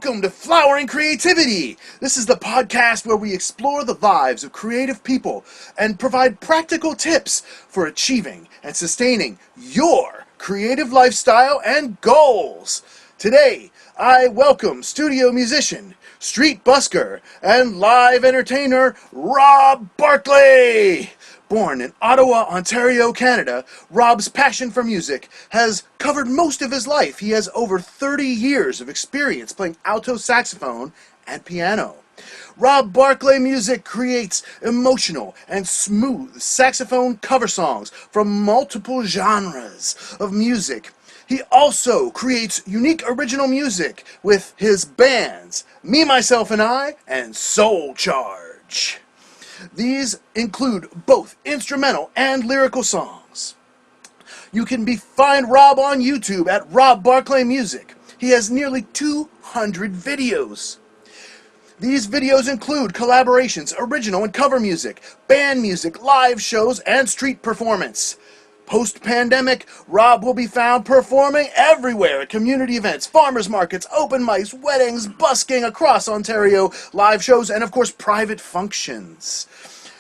Welcome to Flowering Creativity. This is the podcast where we explore the lives of creative people and provide practical tips for achieving and sustaining your creative lifestyle and goals. Today, I welcome studio musician, street busker, and live entertainer Rob Barclay. Born in Ottawa, Ontario, Canada, Rob's passion for music has covered most of his life. He has over 30 years of experience playing alto saxophone and piano. Rob Barclay music creates emotional and smooth saxophone cover songs from multiple genres of music. He also creates unique original music with his bands, Me, Myself, and I, and Soul Charge. These include both instrumental and lyrical songs. You can find Rob on YouTube at Rob Barclay Music. He has nearly 200 videos. These videos include collaborations, original and cover music, band music, live shows, and street performance. Post-pandemic, Rob will be found performing everywhere at community events, farmers markets, open mics, weddings, busking across Ontario, live shows, and of course private functions.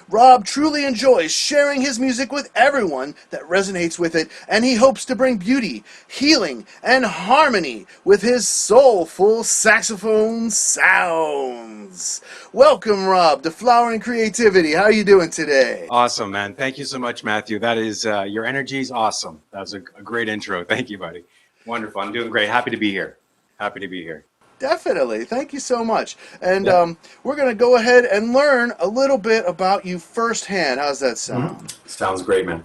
Rob truly enjoys sharing his music with everyone that resonates with it, and he hopes to bring beauty, healing, and harmony with his soulful saxophone sounds. Welcome, Rob, to Flowering Creativity. How are you doing today? Awesome, man. Thank you so much, Matthew. That is, your energy is awesome. That was a great intro. Thank you, buddy. Wonderful. I'm doing great. Happy to be here. Definitely. Thank you so much. And we're going to go ahead and learn a little bit about you firsthand. How's that sound? Mm-hmm. Sounds great, man.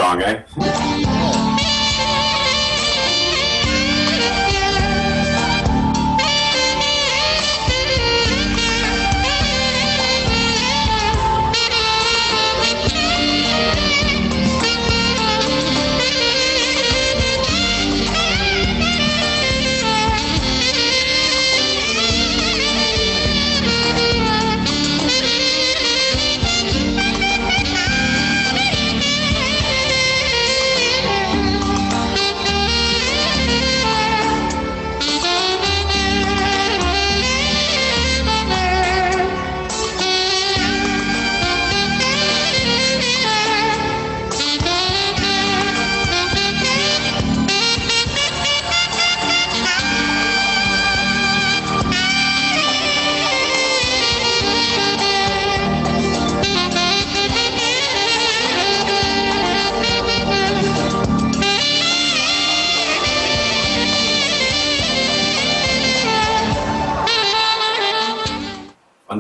song, eh?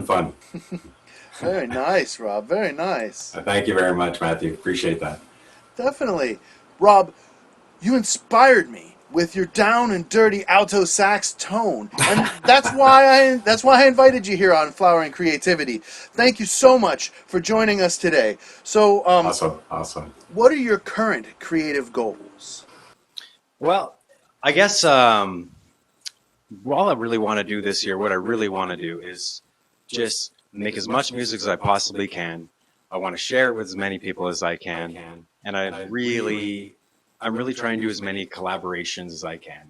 Fun. Very nice, Rob. Very nice. Thank you very much, Matthew. Appreciate that. Definitely. Rob, you inspired me with your down and dirty alto sax tone. And that's why I invited you here on Flowering Creativity. Thank you so much for joining us today. So Awesome. What are your current creative goals? Well, I guess all I really want to do this year, what I really want to do is just make as much music as I possibly can. I want to share it with as many people as I can, and I'm really trying to do as many collaborations as I can.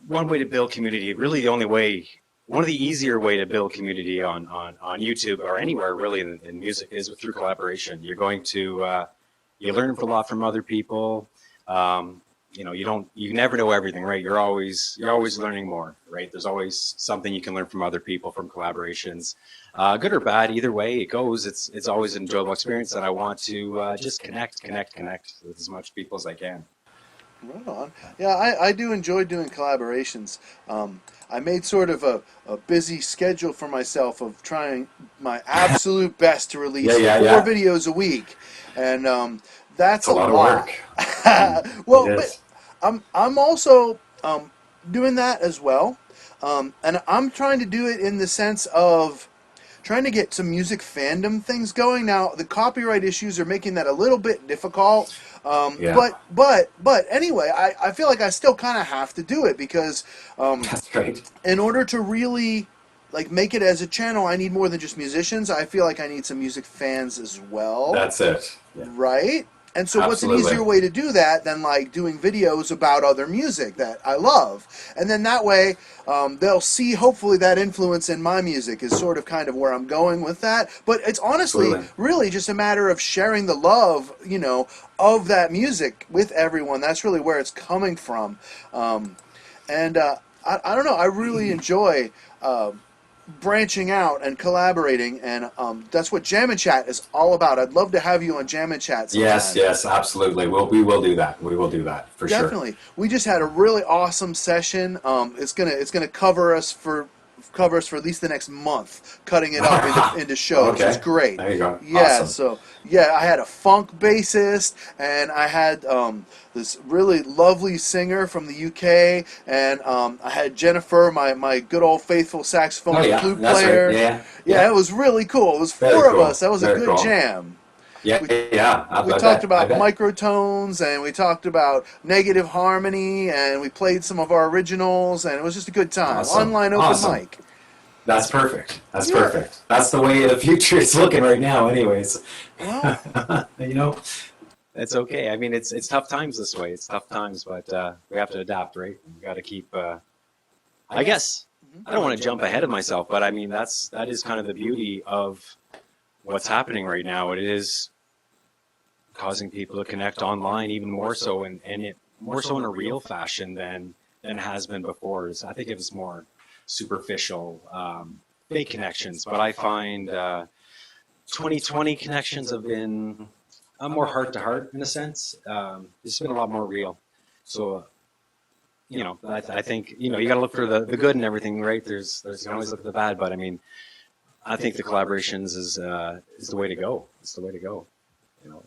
One way to build community, really the only way, one of the easier way to build community on YouTube or anywhere really in music is through collaboration. You're going to you learn a lot from other people. You never know everything, right? You're always learning more, right? There's always something you can learn from other people, from collaborations, good or bad, either way it goes. It's always an enjoyable experience, and I want to just connect with as much people as I can. Right on. Yeah, I do enjoy doing collaborations. I made sort of a busy schedule for myself of trying my absolute best to release 4 videos a week, and that's a lot of work. Well, but I'm also doing that as well, and I'm trying to do it in the sense of trying to get some music fandom things going. Now, the copyright issues are making that a little bit difficult. But anyway, I feel like I still kind of have to do it because that's right. In order to really make it as a channel, I need more than just musicians. I feel like I need some music fans as well. That's it. Yeah. Right? And so what's an easier way to do that than doing videos about other music that I love? And then that way they'll see hopefully that influence in my music is sort of kind of where I'm going with that. But it's honestly really just a matter of sharing the love, of that music with everyone. That's really where it's coming from. I don't know. I really enjoy branching out and collaborating, and that's what Jam and Chat is all about. I'd love to have you on Jam and Chat sometime. Yes, absolutely. We will do that. We will do that for sure. Definitely. We just had a really awesome session. It's gonna cover us for at least the next month, cutting it up into shows. Okay. It's great. There you go. Yeah. Awesome. So I had a funk bassist, and I had this really lovely singer from the UK, and I had Jennifer, my good old faithful saxophone flute player. Right. Yeah, it was really cool. It was 4 of us. That was a good jam. We talked about microtones, and we talked about negative harmony, and we played some of our originals, and it was just a good time. Awesome. Online open mic. That's perfect. Perfect. That's the way the future is looking right now anyways. Well, it's okay. I mean, it's tough times this way. It's tough times, but we have to adapt, right? We got to keep, I guess, I don't want to jump ahead of myself, but I mean, that is kind of the beauty of what's happening right now. It is causing people to connect online even more so, and it more so in a real fashion than has been before. I think it was more superficial, fake connections, but I find 2020 connections have been more heart to heart in a sense. It's been a lot more real. So, I think, you got to look for the good and everything, right? There's you can always look at the bad, but I mean, I think the collaborations is the way to go. It's the way to go.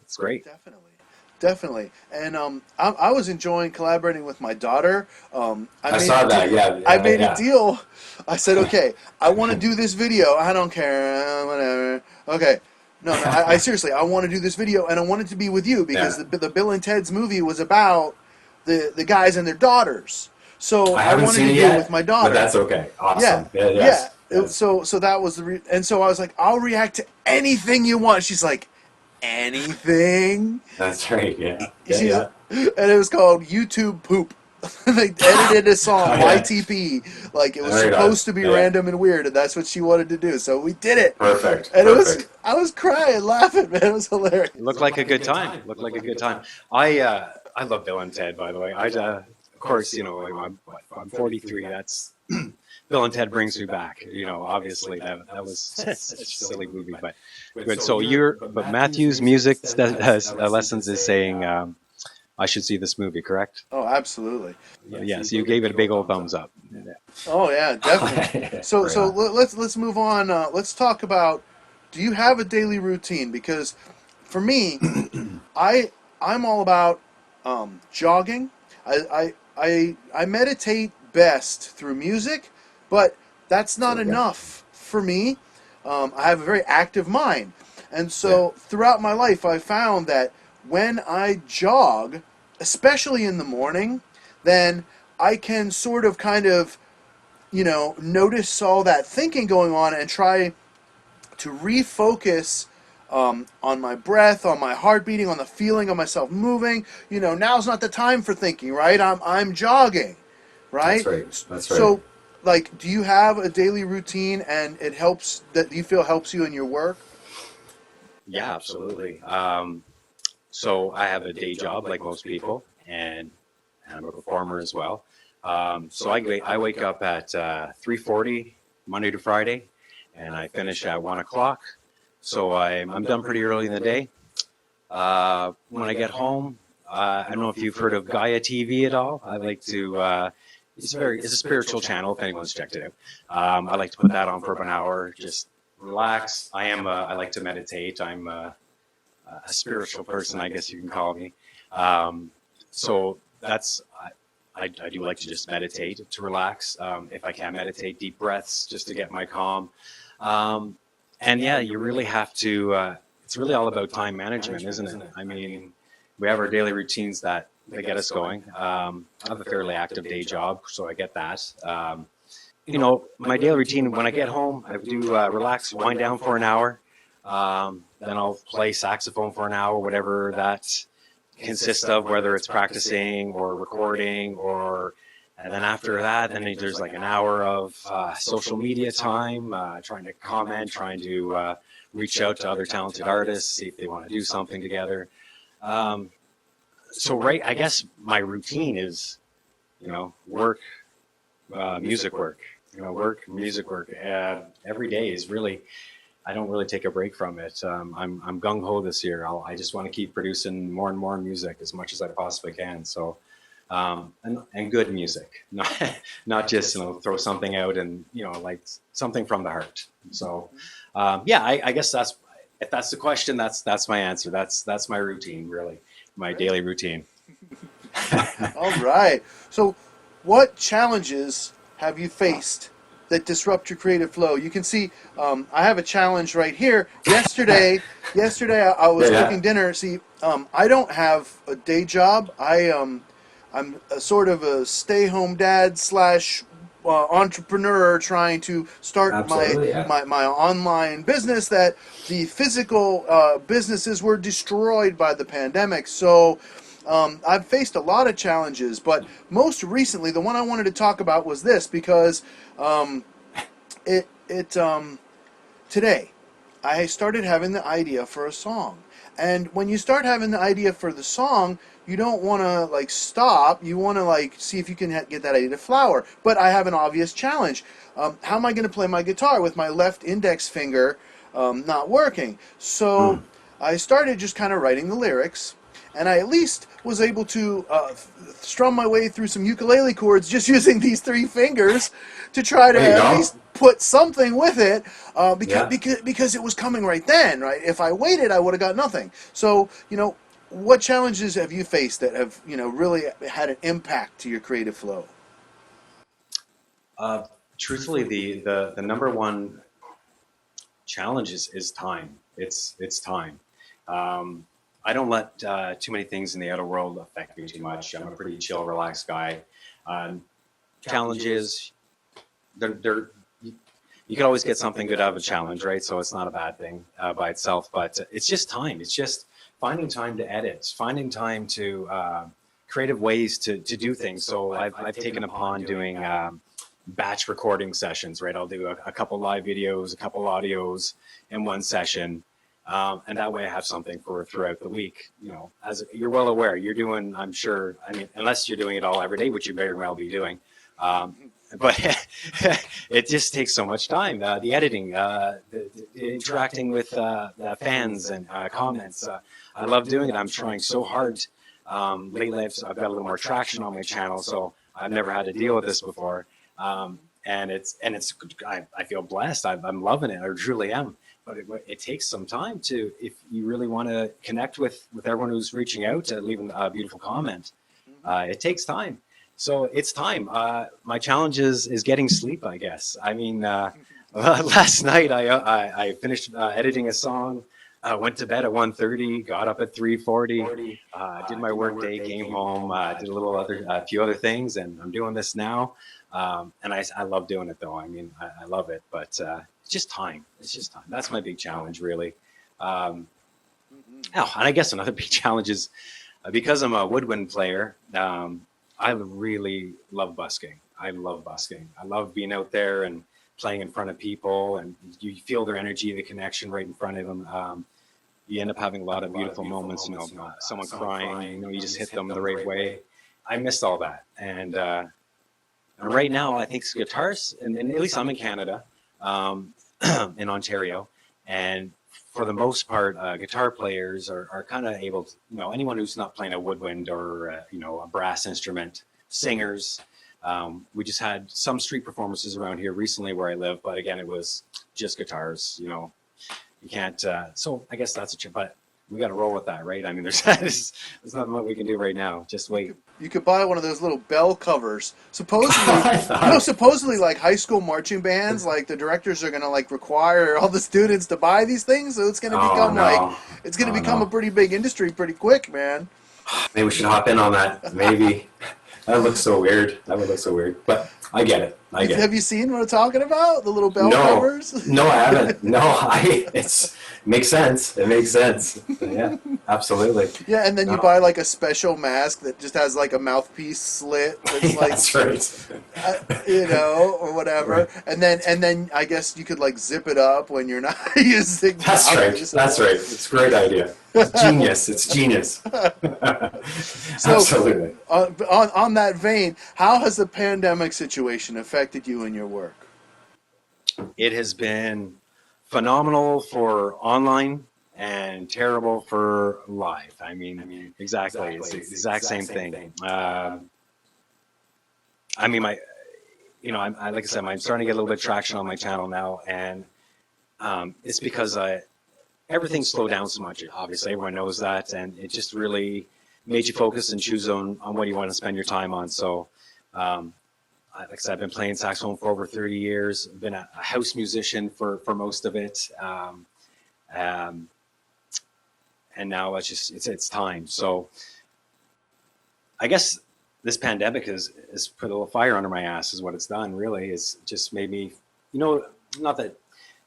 It's great. Definitely, definitely. And I was enjoying collaborating with my daughter. I saw that. Yeah, I yeah, made a yeah. deal. I said, okay, I want to do this video. I don't care, whatever. Okay. No, no, I seriously, I want to do this video, and I want it to be with you because Yeah. the Bill and Ted's movie was about the guys and their daughters. So I I haven't wanted seen to it do it with yet, my but daughter. that's okay. Yeah, Awesome. Yeah, yeah. yes, yes. So that was and so I was like, I'll react to anything you want. She's like, anything. That's right. Yeah, yeah, She's yeah. and it was called YouTube Poop. They edited a song Oh, yeah. YTP, like it was Right on. supposed to be Yeah. random and weird, and that's what she wanted to do. So we did it, Perfect. and Perfect. I was crying, laughing, man. It was hilarious. It looked like a good time. Looked like a good time. I love Bill and Ted, by the way. Of course, like, I'm 43. That's Bill and Ted brings me back. Obviously that was such a silly movie, but good. So but Matthew's music lessons is saying I should see this movie, correct? Oh, absolutely. Yeah. So you gave it a big old thumbs up. Oh yeah, definitely. So Right so on. let's move on. Let's talk about. Do you have a daily routine? Because for me, I'm all about jogging. I meditate best through music, but that's not Okay. enough for me. I have a very active mind, and Yeah. so throughout my life, I found that when I jog, especially in the morning, then I can sort of kind of notice all that thinking going on and try to refocus on my breath, on my heart beating, on the feeling of myself moving. Now's not the time for thinking, right? I'm jogging, That's right? right. That's right. So, like, do you have a daily routine and it helps that you feel helps you in your work? Yeah, absolutely. So I have a day job like most people, and I'm a performer as well. So I wake up at 3:40 Monday to Friday, and I finish at 1 o'clock. So I'm done pretty early in the day. When I get home, I don't know if you've heard of Gaia TV at all. I like to. It's a spiritual channel. If anyone's checked it out, I like to put that on for about an hour. Just relax. I like to meditate. I'm a spiritual person, I guess you can call me. So that's I do like to just meditate to relax. If I can meditate, deep breaths just to get my calm. And yeah, you really have to. It's really all about time management, isn't it? I mean, we have our daily routines that get us going. I have a fairly active day job, so I get that. My daily routine when I get home, I do relax, wind down for an hour. Then I'll play saxophone for an hour, whatever that consists of, whether it's practicing or recording, and then after that, then there's like an hour of social media time, trying to comment, trying to reach out to other talented artists, see if they want to do something together. I guess my routine is, work, music work, work, music work. Every day is really, I don't really take a break from it. I'm gung ho this year. I just want to keep producing more and more music as much as I possibly can. So, and good music, not just throw something out and like something from the heart. So, yeah, I guess if that's the question, that's my answer. That's my routine, really, my daily routine. All right. So, what challenges have you faced that disrupt your creative flow? You can see I have a challenge right here. Yesterday I was Yeah. cooking dinner. See, I don't have a day job. I'm a sort of a stay-home dad slash entrepreneur trying to start Absolutely. Yeah. my online business that the physical businesses were destroyed by the pandemic. So I've faced a lot of challenges, but most recently, the one I wanted to talk about was this because today I started having the idea for a song. And when you start having the idea for the song, you don't want to like stop. You want to like see if you can get that idea to flower. But I have an obvious challenge. How am I going to play my guitar with my left index finger not working? So Mm. I started just kind of writing the lyrics. and I at least was able to strum my way through some ukulele chords just using these three fingers to try to There you at go. least put something with it, Yeah. because it was coming right then, right? If I waited, I would have got nothing. So, what challenges have you faced that have, really had an impact to your creative flow? Uh, Truthfully, the number one challenge is time. It's time. Um, I don't let too many things in the outer world affect me too much. I'm a pretty chill, relaxed guy. Um, Challenges, they're you can always get something good out of a challenge, right? So it's not a bad thing by itself, but it's just time. It's just finding time to edit, finding time to creative ways to do things. So I've taken upon doing batch recording sessions, right? I'll do a couple live videos, a couple audios in one session. And that way I have something for throughout the week. As you're well aware, you're doing, I'm sure, I mean, unless you're doing it all every day, which you very well be doing. But it just takes so much time. The editing, the interacting with the fans and comments. I love doing it. I'm trying so hard. Lately, I've got a little more traction on my channel, so I've never had to deal with this before. And I feel blessed. I'm loving it. I truly am. But it takes some time if you really want to connect with everyone who's reaching out to leave a beautiful comment. It takes time. So it's time. My challenge is getting sleep, I guess. I mean, last night I finished editing a song, went to bed at 1:30, got up at 3:40, did my work day, came home, did a few other things, and I'm doing this now. And I love doing it, though. I mean, I love it, but it's just time. It's just time. That's my big challenge, really. And I guess another big challenge is because I'm a woodwind player. I really love busking. I love busking. I love being out there and playing in front of people, and you feel their energy, the connection right in front of them. You end up having a lot of beautiful moments. Someone crying. You just hit them the right way. I missed all that, and right now I think guitars, and at least I'm in Canada, in Ontario, and for the most part, guitar players are kind of able to, anyone who's not playing a woodwind or, a brass instrument, singers. We just had some street performances around here recently where I live, but again, it was just guitars, you can't, so I guess but we got to roll with that, right? I mean, there's nothing what we can do right now. Just wait. You could buy one of those little bell covers. Supposedly, like high school marching bands, like the directors are gonna require all the students to buy these things, so it's gonna become a pretty big industry pretty quick, man. Maybe we should hop in on that. Maybe. That looks so weird. That would look so weird. But I get it. Have you seen what I'm talking about? The little bell covers? No, I haven't. No, it makes sense. It makes sense. Yeah, absolutely. Yeah, and then you buy a special mask that just has a mouthpiece slit. That's right. Or whatever. Right. And then I guess you could zip it up when you're not using. That's right. That's right. It's a great idea. It's genius. It's genius. So, absolutely. On that vein, how has the pandemic situation affected you in your work? It has been phenomenal for online and terrible for live. I mean, exactly. It's the exact same thing. I mean, like I said, I'm starting to get a little bit of traction on my channel now, and it's because everything's slowed down so much. Obviously, everyone knows that, and it just really made you focus and choose on what you want to spend your time on. So, like I said, I've been playing saxophone for over 30 years. I've been a house musician for most of it. And now it's time. So I guess this pandemic has put a little fire under my ass is what it's done, really. It's just made me, not that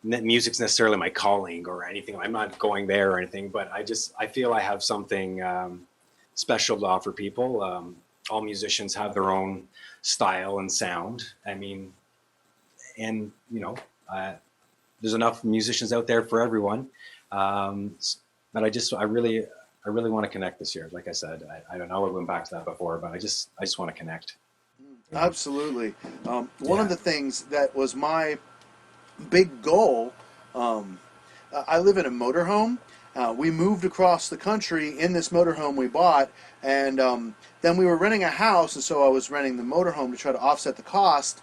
music's necessarily my calling or anything. I'm not going there or anything, but I feel I have something special to offer people. All musicians have their own style and sound. I mean, and there's enough musicians out there for everyone. But I really want to connect this year. Like I said, I don't know. I went back to that before, but I just want to connect. Absolutely. One of the things that was my big goal, I live in a motorhome, We moved across the country in this motorhome we bought, and then we were renting a house, and so I was renting the motorhome to try to offset the cost.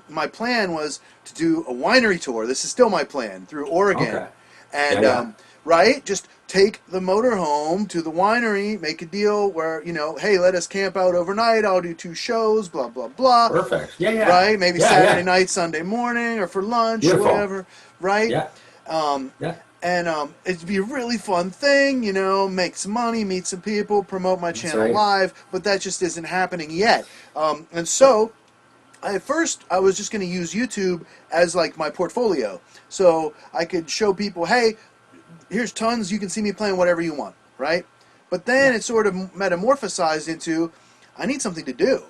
My plan was to do a winery tour. This is still my plan through Oregon, Okay. and Yeah. right, just take the motorhome to the winery, make a deal where hey, let us camp out overnight. I'll do 2 shows, blah blah blah. Perfect. Yeah. Yeah. Right, maybe Yeah, Saturday yeah. night, Sunday morning, or for lunch, Beautiful. whatever. Right. Yeah. Um, Yeah. and it'd be a really fun thing, make some money, meet some people, promote my That's channel right. live, but that just isn't happening yet. And so, at first, I was just going to use YouTube as like my portfolio. So I could show people, hey, here's tons, you can see me playing whatever you want, right? But then it sort of metamorphosized into, I need something to do.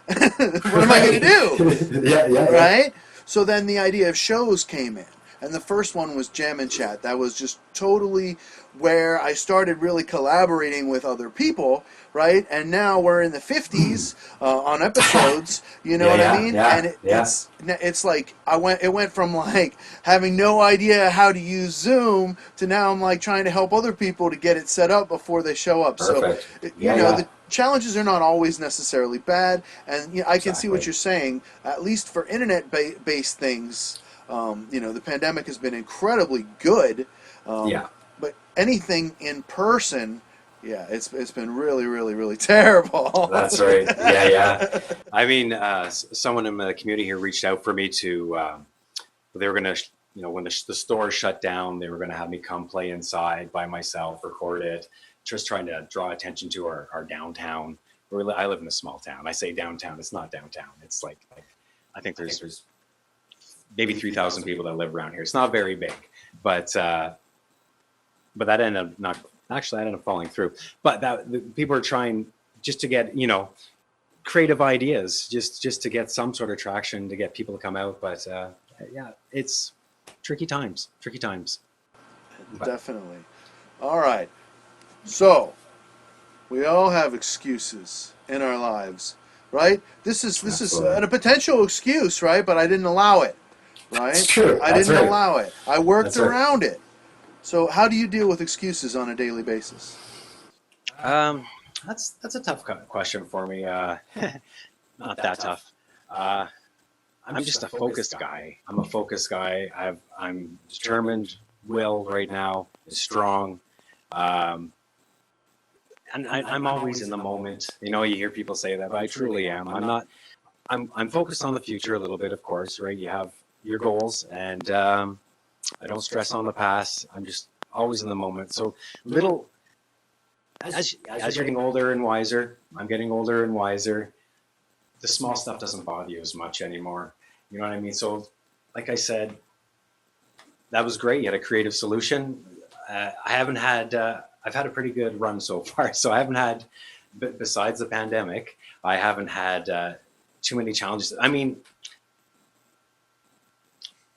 What am I going to do? Yeah. Right? So then the idea of shows came in. And the first one was Jam and Chat. That was just totally where I started really collaborating with other people, right? And now we're in the 50s on episodes, you know what I mean? Yeah. And it's like it went from like having no idea how to use Zoom to now I'm like trying to help other people to get it set up before they show up. Perfect. So Yeah. the challenges are not always necessarily bad, and I can see what Exactly. you're saying. At least for internet-based things, the pandemic has been incredibly good. Yeah. But anything in person, it's been really, really, really terrible. That's right. Yeah. I mean, someone in the community here reached out for me to. They were going to, when the store shut down, they were going to have me come play inside by myself, record it, just trying to draw attention to our downtown. I live in a small town. I say downtown. It's not downtown. It's like I think there's maybe 3,000 people that live around here. It's not very big, but that ended up not. Actually, that ended up falling through. But people are trying just to get creative ideas, just to get some sort of traction, to get people to come out. But it's tricky times. Definitely. All right. So we all have excuses in our lives, right? This is Absolutely. a potential excuse, right? But I didn't allow it, right? It's true. I That's didn't right. allow it. I worked That's right. around it. So how do you deal with excuses on a daily basis? That's a tough question for me. Not that tough. I'm just a focused guy. I'm a focused guy. I'm determined. Will right now is strong. And I'm always in the moment. You hear people say that, but I truly am. I'm not. I'm focused on the future a little bit, of course. Right? You have your goals, and I don't stress on the past. I'm just always in the moment. So little. As you're getting older and wiser, I'm getting older and wiser. The small stuff doesn't bother you as much anymore. You know what I mean? So, like I said, that was great. You had a creative solution. I've had a pretty good run so far. So I haven't had, besides the pandemic, I haven't had too many challenges. I mean,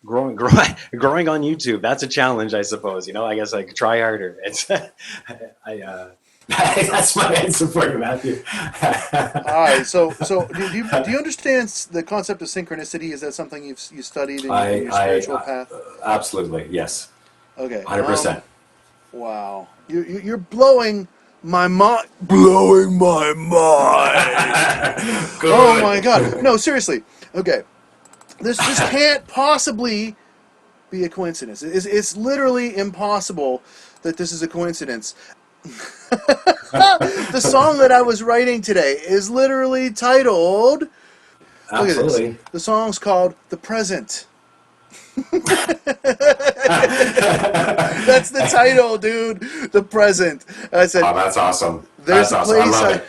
growing on YouTube, that's a challenge, I suppose. I guess I could try harder. That's my answer for you, Matthew. All right. So do you understand the concept of synchronicity? Is that something you studied in your spiritual path? Absolutely, yes. Okay. 100%. Wow. You're blowing my mind. Blowing my mind. Oh my God. No, seriously. Okay. This can't possibly be a coincidence. It's literally impossible that this is a coincidence. The song that I was writing today is literally titled. Look at Absolutely. this. The song's called "The Present." That's the title, dude. The Present. I said, Oh, that's awesome. There's That's a awesome. I place love it.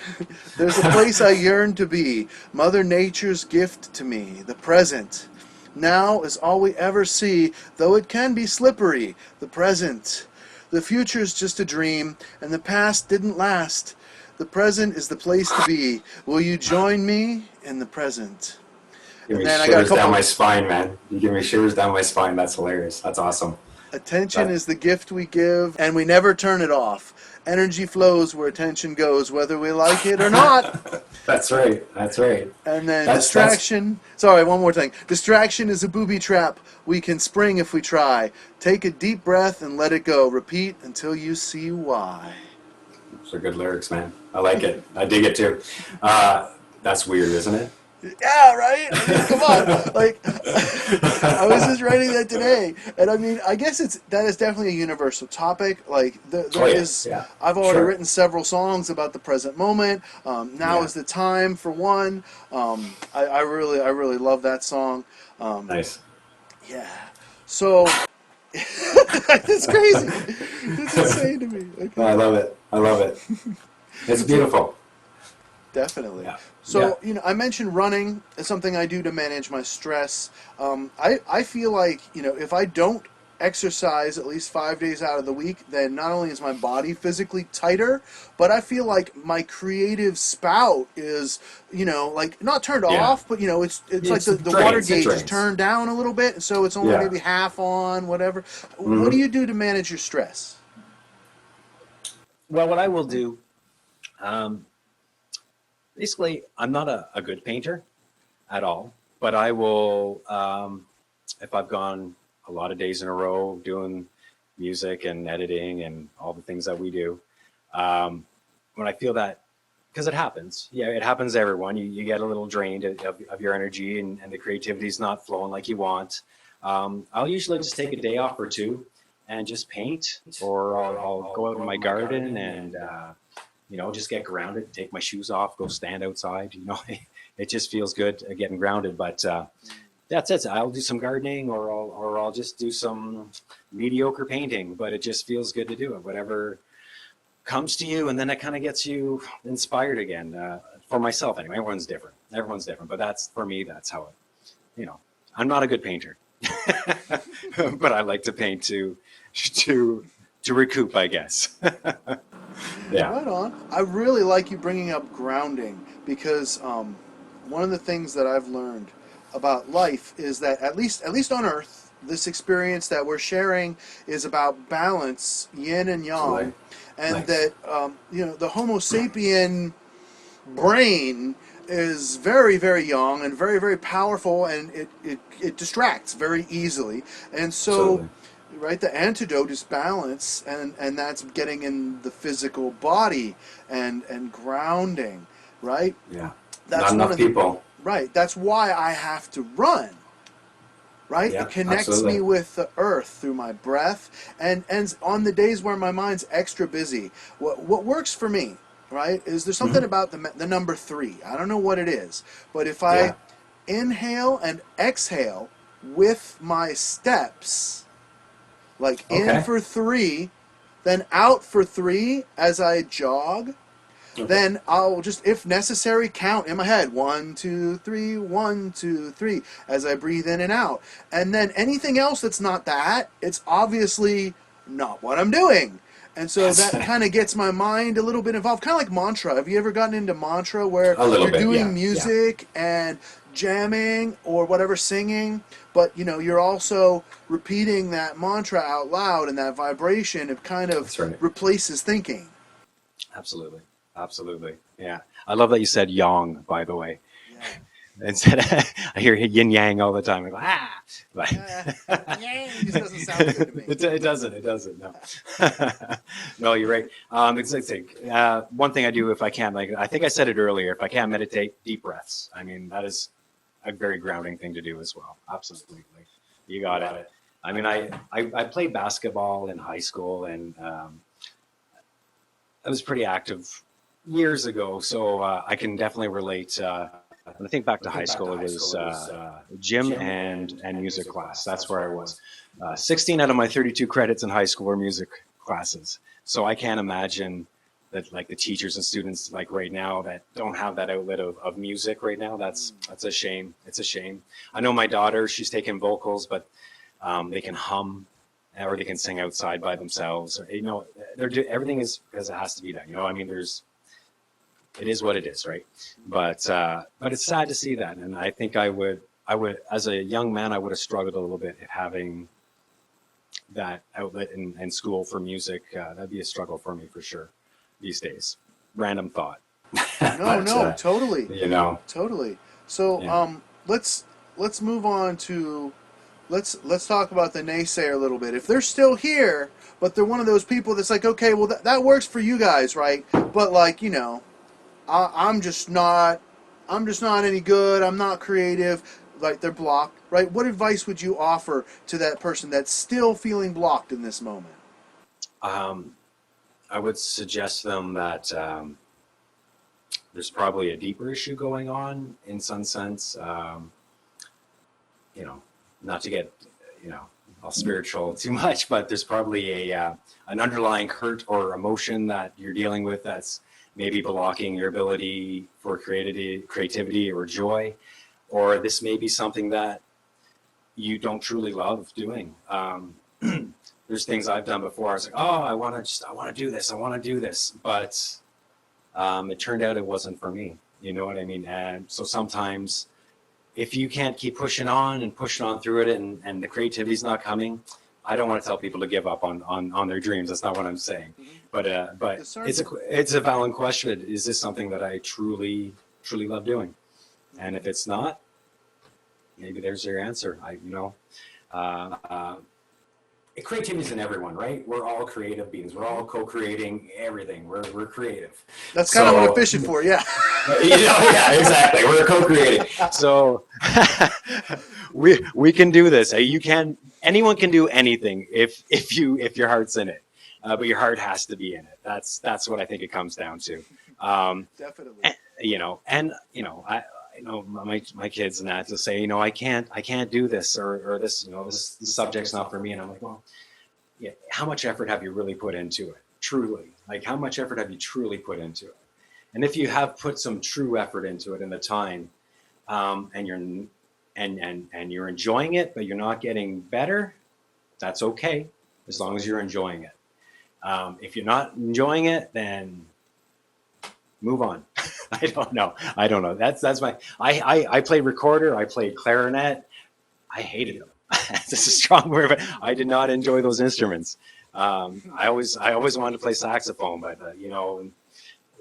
there's a place I yearn to be. Mother Nature's gift to me, the present. Now is all we ever see, though it can be slippery. The present. The future's just a dream, and the past didn't last. The present is the place to be. Will you join me in the present? Give me And then I got a shivers down couple. my spine, man. You give me shivers down my spine. That's hilarious. That's awesome. Attention But is the gift we give, and we never turn it off. Energy flows where attention goes, whether we like it or not. that's right. That's right. And then That's distraction. Sorry, one more thing. Distraction is a booby trap. We can spring if we try. Take a deep breath and let it go. Repeat until you see why. those are good lyrics, man. I like it. I dig it too. That's weird, isn't it? Yeah, right? I mean, come on. Like, I was just writing that today. And I mean, I guess that is definitely a universal topic. Like, there is, Yeah. I've already Sure. written several songs about the present moment. Now Yeah. is the time for one. I really love that song. Nice. Yeah. So, it's crazy. It's insane to me. No, I love it. I love it. It's beautiful. Definitely. Yeah. So, I mentioned running is something I do to manage my stress. I feel like, if I don't exercise at least 5 days out of the week, then not only is my body physically tighter, but I feel like my creative spout is, like not turned Yeah. off, but, it's like It's the drains, water it gauge is drains. turned down a little bit, and so it's only Yeah. maybe half on, whatever. Mm-hmm. What do you do to manage your stress? Well, what I will do, basically, I'm not a good painter at all, but I will, if I've gone a lot of days in a row doing music and editing and all the things that we do, when I feel that, because it happens, it happens to everyone, you get a little drained of your energy and the creativity's not flowing like you want. I'll usually just take a day off or two and just paint, or I'll go out in my garden and, just get grounded, take my shoes off, go stand outside. It just feels good getting grounded. But that's it. I'll do some gardening, or I'll just do some mediocre painting. But it just feels good to do it. Whatever comes to you, and then it kind of gets you inspired again. For myself, anyway. Everyone's different. But that's, for me, that's how it. I'm not a good painter, but I like to paint to recoup, I guess. Yeah. Right on. I really like you bringing up grounding because one of the things that I've learned about life is that at least on Earth, this experience that we're sharing is about balance, yin and yang, Totally. and Nice. that the Homo sapien brain is very, very young and very, very powerful, and it distracts very easily, and so. Absolutely. Right, the antidote is balance, and that's getting in the physical body and grounding, right? Yeah. That's Not enough people. Right, that's why I have to run. Right, Yeah, it connects absolutely. me with the earth through my breath, and on the days where my mind's extra busy, what works for me, right, is there's something about the number 3. I don't know what it is, but if I Yeah. inhale and exhale with my steps. Like in Okay. for 3, then out for 3 as I jog. Okay. Then I'll just, if necessary, count in my head 1, 2, 3, 1, 2, 3 as I breathe in and out. And then anything else that's not that, it's obviously not what I'm doing. And so that kind of gets my mind a little bit involved, kind of like mantra. Have you ever gotten into mantra where A little you're bit, doing yeah, music and jamming or whatever, singing, but you're also repeating that mantra out loud, and that vibration, it kind of That's right. replaces thinking. Absolutely. Yeah. I love that you said yang, by the way. Yeah. Instead I hear yin yang all the time. I go, But Yeah, it just doesn't sound good to me. it doesn't. No. No, you're right. One thing I do if I can, like I think I said it earlier, if I can meditate, deep breaths. I mean, that is a very grounding thing to do as well. Absolutely. You got it. I mean, I played basketball in high school, and I was pretty active years ago, so I can definitely relate. When I think back to high school, it was gym and music class. That's where I was. 16 out of my 32 credits in high school were music classes. So I can't imagine that, like, the teachers and students like right now that don't have that outlet of music right now. That's a shame. It's a shame. I know my daughter, she's taking vocals, but they can hum or they can sing outside by themselves. Everything is because it has to be done. I mean, it is what it is, right? But it's sad to see that, and I think I would, as a young man, I would have struggled a little bit having that outlet in school for music, that'd be a struggle for me for sure these days. Random thought. No, But, no, totally, you know, totally. So yeah. let's move on to let's talk about the naysayer a little bit. If they're still here, but they're one of those people that's like, okay, well that works for you guys, right? But like, you know, I'm just not any good. I'm not creative. Like they're blocked, right? What advice would you offer to that person that's still feeling blocked in this moment? Um, I would suggest them that there's probably a deeper issue going on in some sense. You know, not to get, you know, all spiritual too much, but there's probably an underlying hurt or emotion that you're dealing with that's maybe blocking your ability for creativity or joy, or this may be something that you don't truly love doing. There's things I've done before. I was like, oh, I want to do this, but it turned out it wasn't for me. You know what I mean? And so sometimes if you can't keep pushing on and pushing on through it and the creativity's not coming, I don't want to tell people to give up on their dreams. That's not what I'm saying. But it's a valid question. Is this something that I truly love doing? And if it's not, maybe there's your answer. Creativity is in everyone, right? We're all creative beings. We're all co-creating everything. We're creative. That's kind of what I'm fishing for, yeah. Yeah, exactly. We're co-creating. So we can do this. Anyone can do anything if your heart's in it, but your heart has to be in it. That's what I think it comes down to. Definitely. I know my kids and that to say, I can't do this or this, this subject's not for me. And I'm like, well, yeah, how much effort have you really put into it? Truly, like how much effort have you truly put into it? And if you have put some true effort into it in the time, and you're enjoying it, but you're not getting better, that's okay, as long as you're enjoying it. If you're not enjoying it, then move on. I don't know. That's my. I played recorder. I played clarinet. I hated them. That's a strong word, but I did not enjoy those instruments. I always wanted to play saxophone, but it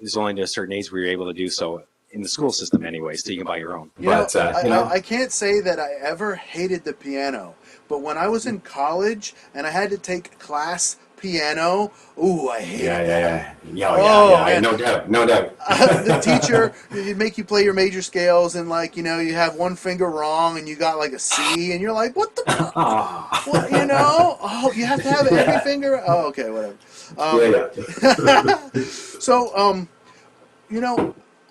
was only to a certain age where you're able to do so in the school system anyway, so you can buy your own. I can't say that I ever hated the piano, but when I was in college and I had to take class piano, ooh, I hated that. Yeah. No doubt. The teacher, you'd make you play your major scales, and you have one finger wrong, and you got like a C, and you're like, what the fuck? What, Oh, you have to have every finger? Oh, okay, whatever. So,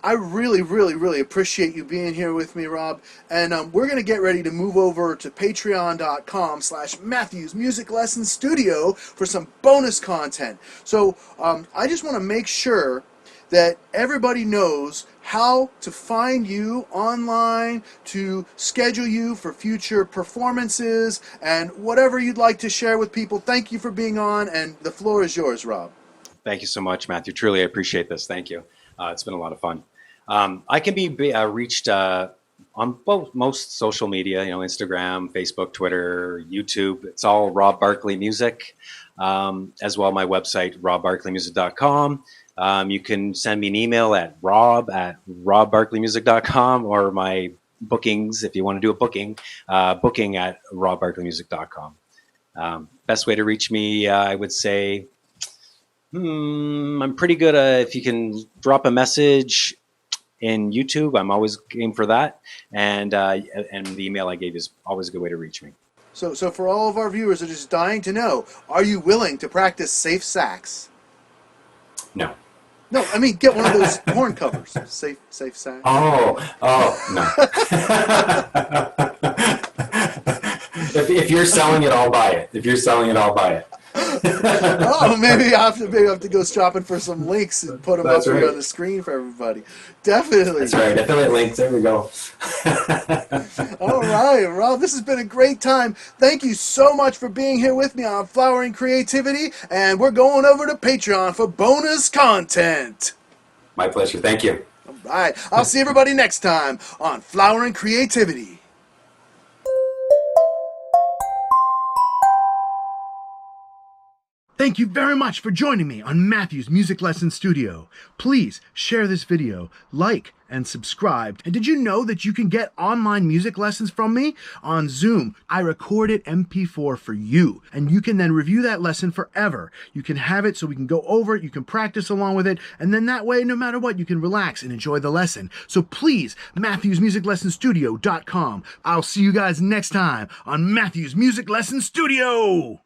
I really, really, really appreciate you being here with me, Rob. And we're going to get ready to move over to patreon.com/Matthews Music Lesson Studio for some bonus content. So I just want to make sure that everybody knows how to find you online, to schedule you for future performances, and whatever you'd like to share with people. Thank you for being on, and the floor is yours, Rob. Thank you so much, Matthew. Truly, I appreciate this. Thank you. It's been a lot of fun. I can be reached on most social media, Instagram, Facebook, Twitter, YouTube. It's all Rob Barclay Music, as well my website, robbarclaymusic.com. You can send me an email at rob@robbarclaymusic.com, or my bookings, if you want to do a booking, booking at robbarclaymusic.com. Best way to reach me, I would say, I'm pretty good if you can drop a message in YouTube. I'm always game for that, and the email I gave is always a good way to reach me. So for all of our viewers that are just dying to know, are you willing to practice safe sax? No. No, I mean, get one of those horn covers. Safe sax. Oh, no. If you're selling it, I'll buy it. Oh, maybe I have to go shopping for some links and put them up here on the screen for everybody. Definitely. That's right. Affiliate links. There we go. All right, Rob. This has been a great time. Thank you so much for being here with me on Flowering Creativity, and we're going over to Patreon for bonus content. My pleasure. Thank you. All right. I'll see everybody next time on Flowering Creativity. Thank you very much for joining me on Matthew's Music Lesson Studio. Please share this video, like, and subscribe. And did you know that you can get online music lessons from me on Zoom? I record it MP4 for you, and you can then review that lesson forever. You can have it so we can go over it, you can practice along with it, and then that way, no matter what, you can relax and enjoy the lesson. So please, MatthewsMusicLessonStudio.com. I'll see you guys next time on Matthew's Music Lesson Studio.